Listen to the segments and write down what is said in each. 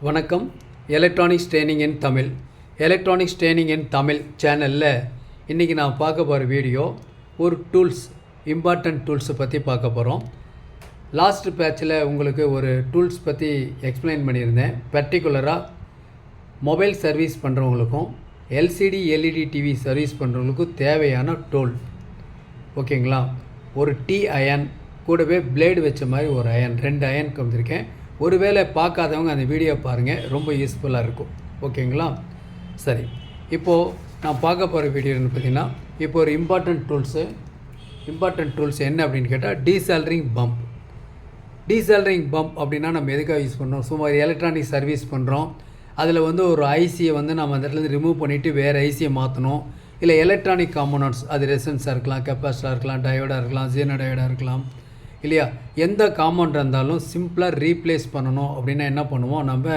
வணக்கம். Electronics training இன் தமிழ் சேனலில் இன்றைக்கி நான் பார்க்க போகிற வீடியோ ஒரு இம்பார்ட்டன்ட் டூல்ஸை பற்றி பார்க்க போகிறோம். லாஸ்ட் பேட்சில் உங்களுக்கு ஒரு டூல்ஸ் பற்றி எக்ஸ்பிளைன் பண்ணியிருந்தேன். பர்டிகுலராக மொபைல் சர்வீஸ் பண்ணுறவங்களுக்கும் எல்சிடி எல்இடி டிவி சர்வீஸ் பண்ணுறவங்களுக்கும் தேவையான டூல். ஓகேங்களா? ஒரு அயன் கூடவே பிளேடு வச்ச மாதிரி ஒரு அயன், 2 அயன் வந்திருக்கேன். ஒருவேளை பார்க்காதவங்க அந்த வீடியோ பாருங்கள், ரொம்ப யூஸ்ஃபுல்லாக இருக்கும். ஓகேங்களா? சரி, இப்போது நான் பார்க்க போகிற வீடியோன்னு பார்த்தீங்கன்னா, இப்போ ஒரு இம்பார்ட்டன்ட் டூல்ஸ் என்ன அப்படின்னு கேட்டால் டீசால்டரிங் பம்ப் அப்படின்னா நம்ம எதுக்காக யூஸ் பண்ணுறோம்? சும்மா எலக்ட்ரானிக் சர்வீஸ் பண்ணுறோம். அதில் ஒரு ஐசியை நம்ம அந்த இடத்துல ரிமூவ் பண்ணிவிட்டு வேறு ஐசியை மாற்றணும். இல்லை எலக்ட்ரானிக் காம்போனன்ட்ஸ், அது ரெசன்ஸாக இருக்கலாம், கெப்பாசிட்டராக இருக்கலாம், டயோடாக இருக்கலாம், ஜீனோ டயோடாக இருக்கலாம், இல்லையா? எந்த காம்பவுண்ட் இருந்தாலும் சிம்பிளாக ரீப்ளேஸ் பண்ணணும் அப்படின்னா என்ன பண்ணுவோம்? நம்ம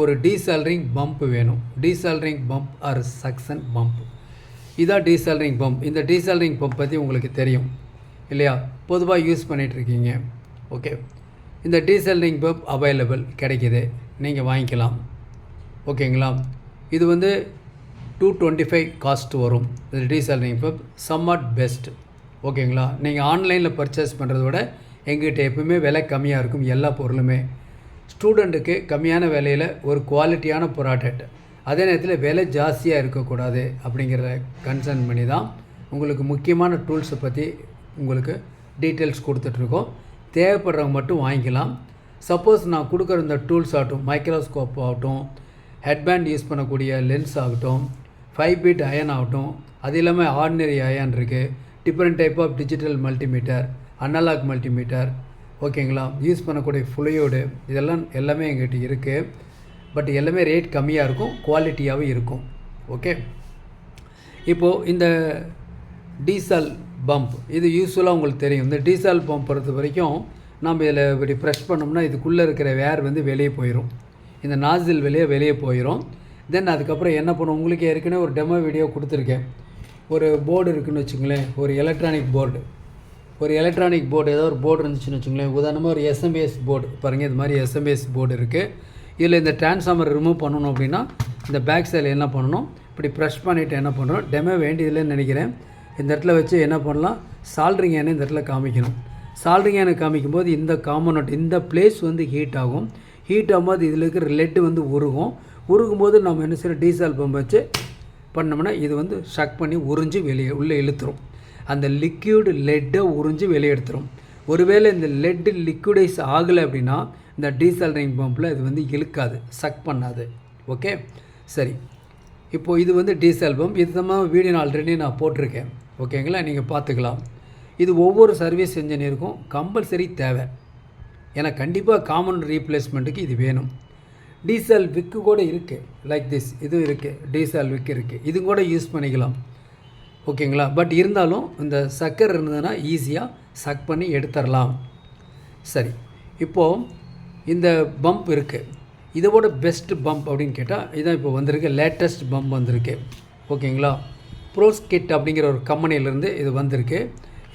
ஒரு டீசால்டரிங் பம்ப் வேணும். டீசால்டரிங் பம்ப் ஆர் சக்ஷன் பம்ப், இதான் டீசால்டரிங் பம்ப். இந்த டீசால்டரிங் பம்ப் பற்றி உங்களுக்கு தெரியும் இல்லையா? பொதுவாக யூஸ் பண்ணிகிட்ருக்கீங்க. ஓகே, இந்த டீசால்டரிங் பம்ப் அவைலபிள் கிடைக்கிது, நீங்கள் வாங்கிக்கலாம். ஓகேங்களா? இது 225 காஸ்ட் வரும். இது டீசால்டரிங் பம்ப் சம்வாட் பெஸ்ட். ஓகேங்களா? நீங்கள் ஆன்லைனில் பர்ச்சேஸ் பண்ணுறத விட எங்கிட்ட எப்பவுமே விலை கம்மியாக இருக்கும். எல்லா பொருளுமே ஸ்டூடெண்ட்டுக்கு கம்மியான விலையில் ஒரு குவாலிட்டியான ப்ராடக்ட், அதே நேரத்தில் விலை ஜாஸ்தியாக இருக்கக்கூடாது அப்படிங்கிற கன்சர்ன் பண்ணி தான் உங்களுக்கு முக்கியமான டூல்ஸை பற்றி உங்களுக்கு டீட்டெயில்ஸ் கொடுத்துட்ருக்கோம். தேவைப்படுறவங்க மட்டும் வாங்கிக்கலாம். சப்போஸ் நான் கொடுக்குற இந்த டூல்ஸ் ஆகட்டும், மைக்ரோஸ்கோப் ஆகட்டும், ஹெட்பேண்ட் யூஸ் பண்ணக்கூடிய லென்ஸ் ஆகட்டும், 5 பிட் அயன் ஆகட்டும், அது இல்லாமல் ஆர்டினரி அயன் இருக்குது, different type of digital multimeter, analogue multimeter, ஓகேங்களா? யூஸ் பண்ணக்கூடிய ஃப்ளூயிடு, இதெல்லாம் எல்லாமே எங்கிட்ட இருக்குது. பட் எல்லாமே ரேட் கம்மியாக இருக்கும், குவாலிட்டியாகவும் இருக்கும். ஓகே, இப்போது இந்த டீசல் பம்ப் இது யூஸ்ஃபுல்லாக உங்களுக்கு தெரியும். இந்த டீசல் பம்ப் பொறுத்த வரைக்கும் நம்ம இதில் இப்படி ப்ரெஷ் பண்ணோம்னா இதுக்குள்ளே இருக்கிற வேர் வெளியே போயிடும். இந்த நாசில் வெளியே போயிடும். தென் அதுக்கப்புறம் என்ன பண்ணும்? உங்களுக்கு ஏற்கனவே ஒரு டெமோ வீடியோ கொடுத்துருக்கேன். ஒரு போர்டு இருக்குதுன்னு வச்சுங்களேன், ஒரு எலக்ட்ரானிக் போர்டு ஏதோ ஒரு போர்டு இருந்துச்சுன்னு வச்சுங்களேன். உதாரணமாக ஒரு எஸ்எம்பிஎஸ் போர்டு பாருங்கள், இது மாதிரி எஸ்எம்பிஎஸ் போர்டு இருக்குது. இதில் இந்த டிரான்ஸ்ஃபார்மர் ரிமூவ் பண்ணணும் அப்படின்னா இந்த பேக் சைடில் என்ன பண்ணணும்? இப்படி ப்ரெஷ் பண்ணிவிட்டு என்ன பண்ணுறோம்? டெமோ வேண்டியதில்லைன்னு நினைக்கிறேன். இந்த இடத்துல வச்சு என்ன பண்ணலாம்? சால்ட்ரிங் ஏனை இந்த இடத்துல காமிக்கணும். சால்ட்ரிங் ஏனை காமிக்கும்போது இந்த காம்பனண்ட், இந்த பிளேஸ் ஹீட் ஆகும். ஹீட் ஆகும்போது இதில் இருக்கிற லெட்டு உருகும்போது நம்ம என்ன செய்யணும்? டீசல் பம்ப் வச்சு பண்ணோம்னா இது ஷக் பண்ணி உறிஞ்சி உள்ளே இழுத்துரும். அந்த லிக்யூடு லெட்டை உறிஞ்சி வெளியே எடுத்துரும். ஒருவேளை இந்த லெட்டு லிக்விடைஸ் ஆகலை அப்படின்னா இந்த டீசால்டரிங் பம்பில் இது இழுக்காது, சக் பண்ணாது. ஓகே, சரி. இப்போது இது டீசல் பம்ப். இது தான் வீடியோ ஆல்ரெடி நான் போட்டிருக்கேன். ஓகேங்களா? நீங்கள் பார்த்துக்கலாம். இது ஒவ்வொரு சர்வீஸ் இன்ஜினியருக்கும் கம்பல்சரி தேவை. ஏன்னா கண்டிப்பாக காமன் ரீப்ளேஸ்மெண்ட்டுக்கு இது வேணும். டீசல் விக்கு கூட இருக்குது, லைக் திஸ். இது இருக்குது, டீசல் விக்கு இருக்குது, இது கூட யூஸ் பண்ணிக்கலாம். ஓகேங்களா? பட் இருந்தாலும் இந்த சக்கர் இருந்ததுன்னா ஈஸியாக சக் பண்ணி எடுத்துடலாம். சரி, இப்போது இந்த பம்ப் இருக்குது. இதோட பெஸ்ட் பம்ப் அப்படின்னு கேட்டால் இதான் இப்போ வந்திருக்கு, லேட்டஸ்ட் பம்ப் வந்திருக்கு. ஓகேங்களா? ப்ரோஸ்கிட் அப்படிங்கிற ஒரு கம்பெனியிலேருந்து இது வந்திருக்கு.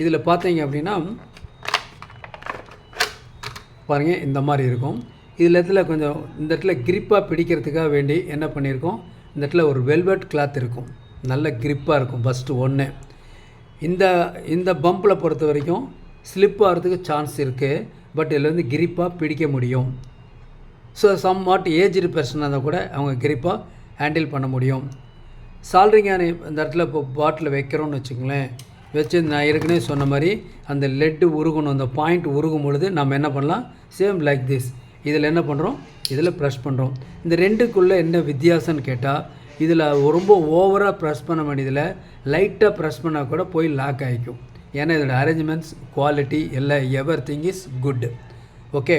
இதில் பார்த்தீங்க அப்படின்னா பாருங்கள், இந்த மாதிரி இருக்கும். இதில் கொஞ்சம் இந்த இடத்துல கிரிப்பாக பிடிக்கிறதுக்காக வேண்டி என்ன பண்ணியிருக்கோம்? இந்த இடத்துல ஒரு வெல்வெட் கிளாத் இருக்கும், நல்ல கிரிப்பாக இருக்கும். ஃபஸ்ட்டு ஒன்று இந்த பம்பில் பொறுத்த வரைக்கும் ஸ்லிப் ஆகிறதுக்கு சான்ஸ் இருக்குது. பட் இதில் கிரிப்பாக பிடிக்க முடியும். ஸோ சம்வாட் ஏஜ்டு பர்சனாக இருந்தால் கூட அவங்க கிரிப்பாக ஹேண்டில் பண்ண முடியும். சால்ட்ரிங்கான இந்த இடத்துல இப்போ பாட்டில் வைக்கிறோன்னு வச்சுக்கோங்களேன், வச்சு நான் ஏற்கனவே சொன்ன மாதிரி அந்த லெட்டு உருகணும். அந்த பாயிண்ட் உருகும் பொழுது நம்ம என்ன பண்ணலாம்? Same like this. இதில் என்ன பண்ணுறோம்? இதில் ப்ரெஷ் பண்ணுறோம். இந்த ரெண்டுக்குள்ளே என்ன வித்தியாசம்னு கேட்டால், இதில் ரொம்ப ஓவராக ப்ரெஸ் பண்ண வேண்டியதில் லைட்டாக ப்ரெஸ் பண்ணால் கூட போய் லாக் ஆகிக்கும். ஏன்னா இதோட அரேஞ்ச்மெண்ட்ஸ், குவாலிட்டி எல்லாம் எவ்ரிதிங் இஸ் குட். ஓகே,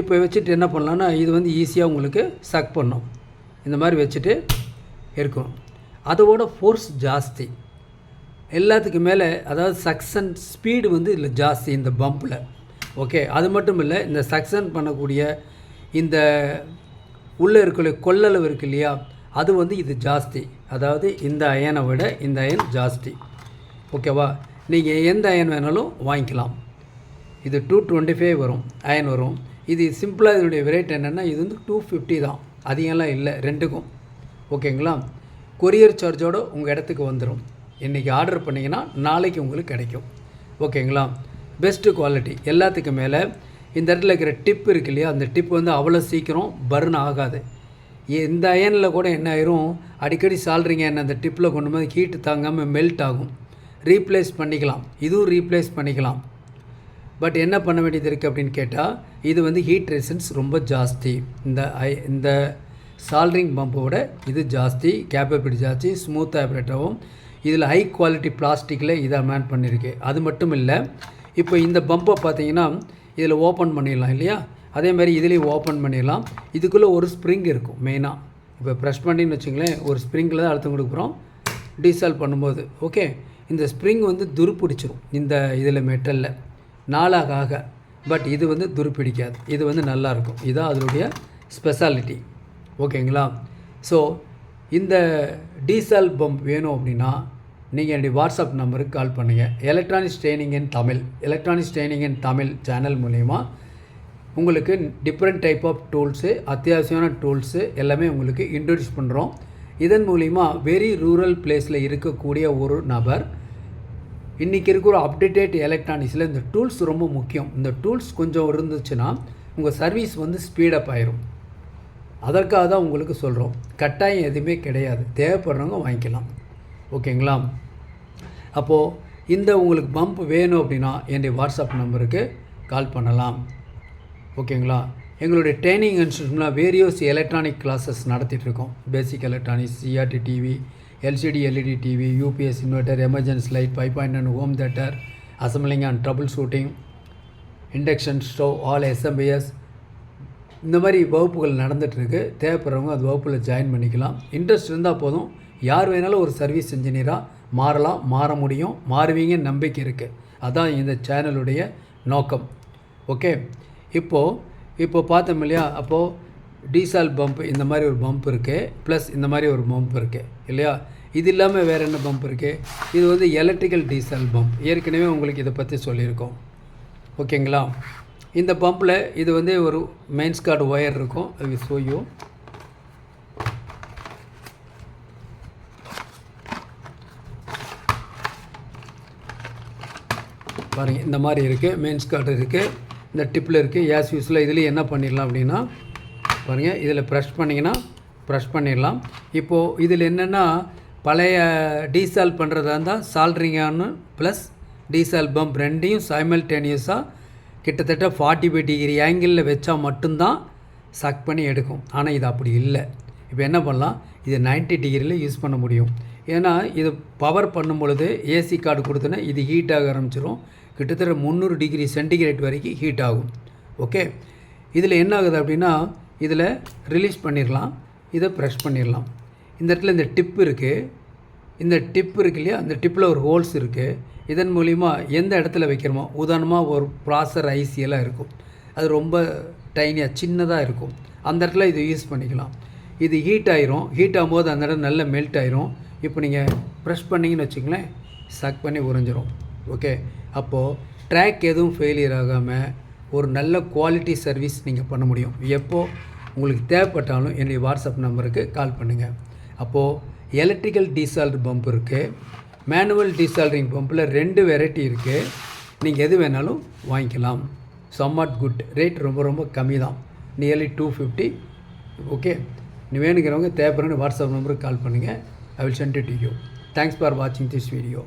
இப்போ வச்சுட்டு என்ன பண்ணலான்னா இது ஈஸியாக உங்களுக்கு சக் பண்ணும். இந்த மாதிரி வச்சுட்டு இருக்கணும். அதோட ஃபோர்ஸ் ஜாஸ்தி எல்லாத்துக்கு மேலே, அதாவது சக்ஷன் ஸ்பீடு இதில் ஜாஸ்தி இந்த பம்பில். ஓகே, அது மட்டும் இல்லை, இந்த சக்ஷன் பண்ணக்கூடிய இந்த உள்ளே இருக்கிற கொள்ளளவு இருக்குது இல்லையா, அது இது ஜாஸ்தி. அதாவது இந்த அயனை விட இந்த அயன் ஜாஸ்தி. ஓகேவா? நீங்கள் எந்த அயன் வேணாலும் வாங்கிக்கலாம். இது 225 வரும், அயன் வரும். இது சிம்பிளாக இதனுடைய ரேட் என்னென்னா இது வந்து 250 தான், அதிகம்லாம் இல்லை ரெண்டுக்கும். ஓகேங்களா? கொரியர் சார்ஜோடு உங்கள் இடத்துக்கு வந்துடும். இன்றைக்கி ஆர்டர் பண்ணிங்கன்னா நாளைக்கு உங்களுக்கு கிடைக்கும். ஓகேங்களா? Best quality. எல்லாத்துக்கும் மேலே இந்த இடத்துல இருக்கிற டிப் இருக்கு இல்லையா, அந்த டிப் வந்து அவ்வளோ சீக்கிரம் பர்ன் ஆகாது. இந்த அயனில் கூட என்ன ஆயிரும், அடிக்கடி சால்ட்ரிங் அயன் அந்த டிப்பில் கொண்டு போது ஹீட்டு தாங்காமல் மெல்ட் ஆகும். ரீப்ளேஸ் பண்ணிக்கலாம், இதுவும் ரீப்ளேஸ் பண்ணிக்கலாம். பட் என்ன பண்ண வேண்டியது இருக்குது அப்படின்னு கேட்டால், இது வந்து ஹீட் ரெசிஸ்டன்ஸ் ரொம்ப ஜாஸ்தி. இந்த சால்ட்ரிங் பம்போட இது ஜாஸ்தி, கேப்பபிலிட்டி ஜாஸ்தி, ஸ்மூத் ஆப்ரேட்டாகவும். இதில் ஹை குவாலிட்டி பிளாஸ்டிக்கில் இதை மேன் பண்ணியிருக்கு. அது மட்டும் இல்லை, இப்போ இந்த பம்பை பார்த்தீங்கன்னா இதில் ஓப்பன் பண்ணிடலாம் இல்லையா, அதே மாதிரி இதுலேயும் ஓப்பன் பண்ணிடலாம். இதுக்குள்ளே ஒரு ஸ்ப்ரிங் இருக்கும் மெயினாக. இப்போ ப்ரெஷ் பண்ணின்னு வச்சுங்களேன், ஒரு ஸ்ப்ரிங்கில் தான் அழுத்தம் கொடுக்குறோம் டீசால்வ் பண்ணும்போது. ஓகே, இந்த ஸ்ப்ரிங் வந்து துருப்பிடிச்சிரும் இந்த இதில் மெட்டலில் நாளாக. பட் இது வந்து துருப்பிடிக்காது, இது வந்து நல்லாயிருக்கும். இதுதான் அதனுடைய ஸ்பெஷாலிட்டி. ஓகேங்களா? ஸோ இந்த டீசால்வ் பம்ப் வேணும் அப்படின்னா நீங்கள் என்னுடைய வாட்ஸ்அப் நம்பருக்கு கால் பண்ணுங்கள். எலக்ட்ரானிக்ஸ் ட்ரைனிங் இன் தமிழ் சேனல் மூலயமா உங்களுக்கு டிஃப்ரெண்ட் டைப் ஆஃப் டூல்ஸு, அத்தியாவசியமான டூல்ஸு எல்லாமே உங்களுக்கு இன்ட்ரடியூஸ் பண்ணுறோம். இதன் மூலிமா வெரி ரூரல் பிளேஸில் இருக்கக்கூடிய ஒரு நபர் இன்றைக்கி இருக்கிற அப்டேட்டட் எலக்ட்ரானிக்ஸில் இந்த டூல்ஸ் ரொம்ப முக்கியம். இந்த டூல்ஸ் கொஞ்சம் இருந்துச்சுன்னா உங்கள் சர்வீஸ் வந்து ஸ்பீடப் ஆயிரும். அதற்காக தான் உங்களுக்கு சொல்கிறோம். கட்டாயம் எதுவுமே கிடையாது, தேவைப்படுறவங்க வாங்கிக்கலாம். ஓகேங்களா? அப்போது இந்த உங்களுக்கு பம்ப் வேணும் அப்படின்னா என்னுடைய வாட்ஸ்அப் நம்பருக்கு கால் பண்ணலாம். ஓகேங்களா? எங்களுடைய ட்ரைனிங் இன்ஸ்டியூட்லாம் வேரியஸ் எலக்ட்ரானிக் கிளாஸஸ் நடத்திட்டுருக்கோம். Basic electronics, CRT TV, LCD LED TV, UPS inverter, emergency light, 5.9 home theatre, assembling and troubleshooting, induction stove, all SMPS, இந்த மாதிரி வகுப்புகள் நடந்துகிட்ருக்கு. தேவைப்படுறவங்க அது வகுப்பில் ஜாயின் பண்ணிக்கலாம். இன்ட்ரெஸ்ட் இருந்தால் போதும், யார் வேணாலும் ஒரு சர்வீஸ் இன்ஜினியராக மாறலாம், மாற முடியும், மாறுவீங்கன்னு நம்பிக்கை இருக்குது. அதான் இந்த சேனலுடைய நோக்கம். ஓகே, இப்போ பார்த்தோம் இல்லையா, அப்போது டீசால்வ் பம்ப் இந்த மாதிரி ஒரு பம்ப் இருக்குது, ப்ளஸ் இந்த மாதிரி ஒரு பம்ப் இருக்குது இல்லையா. இது இல்லாமல் வேறு என்ன பம்ப் இருக்குது? இது வந்து எலக்ட்ரிக்கல் டீசால்வ் பம்ப். ஏற்கனவே உங்களுக்கு இதை பற்றி சொல்லியிருக்கோம். ஓகேங்களா? இந்த பம்பில் இது வந்து ஒரு மெயின்ஸ் கார்டு ஒயர் இருக்கும். அது ஷோயோ பாருங்கள், இந்த மாதிரி இருக்குது. மெயின்ஸ் கார்டு இருக்குது, இந்த டிப்பில் இருக்குது. ஏஸ் யூஸில் இதுலேயும் என்ன பண்ணிடலாம் அப்படின்னா பாருங்கள், இதில் ப்ரெஷ் பண்ணிடலாம். இப்போது இதில் என்னென்னா பழைய டீசால்வ் பண்ணுறதா இருந்தால் சால்ட்ரிங்கானு ப்ளஸ் டீசால்வ் பம்ப் ரெண்டையும் சைமல்டேனியஸாக கிட்டத்தட்ட 45 டிகிரி ஆங்கிளில் வச்சா மட்டும்தான் சக் பண்ணி எடுக்கும். ஆனால் இது அப்படி இல்லை. இப்போ என்ன பண்ணலாம், இது 90 டிகிரியில் யூஸ் பண்ண முடியும். ஏன்னா இது பவர் பண்ணும் பொழுது ஏசி கார்டு கொடுத்தோன்னா இது ஹீட் ஆக ஆரம்பிச்சிடும். கிட்டத்தட்ட 300 டிகிரி சென்டிகிரேட் வரைக்கும் ஹீட் ஆகும். ஓகே, இதில் என்ன ஆகுது அப்படின்னா இதில் ரிலீஸ் பண்ணிடலாம், இதை ப்ரெஷ் பண்ணிடலாம். இந்த இடத்துல இந்த டிப் இருக்குது, இந்த டிப் இருக்கு இல்லையா, அந்த டிப்பில் ஒரு ஹோல்ஸ் இருக்குது. இதன் மூலிமா எந்த இடத்துல வைக்கிறோமோ, உதாரணமாக ஒரு ப்ராசர் ஐசியெல்லாம் இருக்கும், அது ரொம்ப டைனியாக சின்னதாக இருக்கும், அந்த இடத்துல இதை யூஸ் பண்ணிக்கலாம். இது ஹீட் ஆயிரும். ஹீட் ஆகும்போது அந்த இடம் நல்லா மெல்ட் ஆயிரும். இப்போ நீங்கள் ப்ரெஷ் பண்ணிங்கன்னு வச்சுங்களேன், சக் பண்ணி உறிஞ்சிரும். ஓகே, அப்போது ட்ராக் எதுவும் ஃபெயிலியர் ஆகாமல் ஒரு நல்ல குவாலிட்டி சர்வீஸ் நீங்கள் பண்ண முடியும். எப்போது உங்களுக்கு தேவைப்பட்டாலும் என்னுடைய வாட்ஸ்அப் நம்பருக்கு கால் பண்ணுங்கள். அப்போது எலக்ட்ரிக்கல் டீசால்ட் பம்ப் இருக்குது, மேனுவல் டீசால்ட்ரிங் பம்பில் 2 வெரைட்டி இருக்குது. நீங்கள் எது வேணாலும் வாங்கிக்கலாம். சம்வாட் குட் ரேட், ரொம்ப கம்மி தான், நியர்லி 250. ஓகே, நீ வேணுங்கிறவங்க தேவைப்படுற வாட்ஸ்அப் நம்பருக்கு கால் பண்ணுங்கள். I will send it to you. Thanks for watching this video.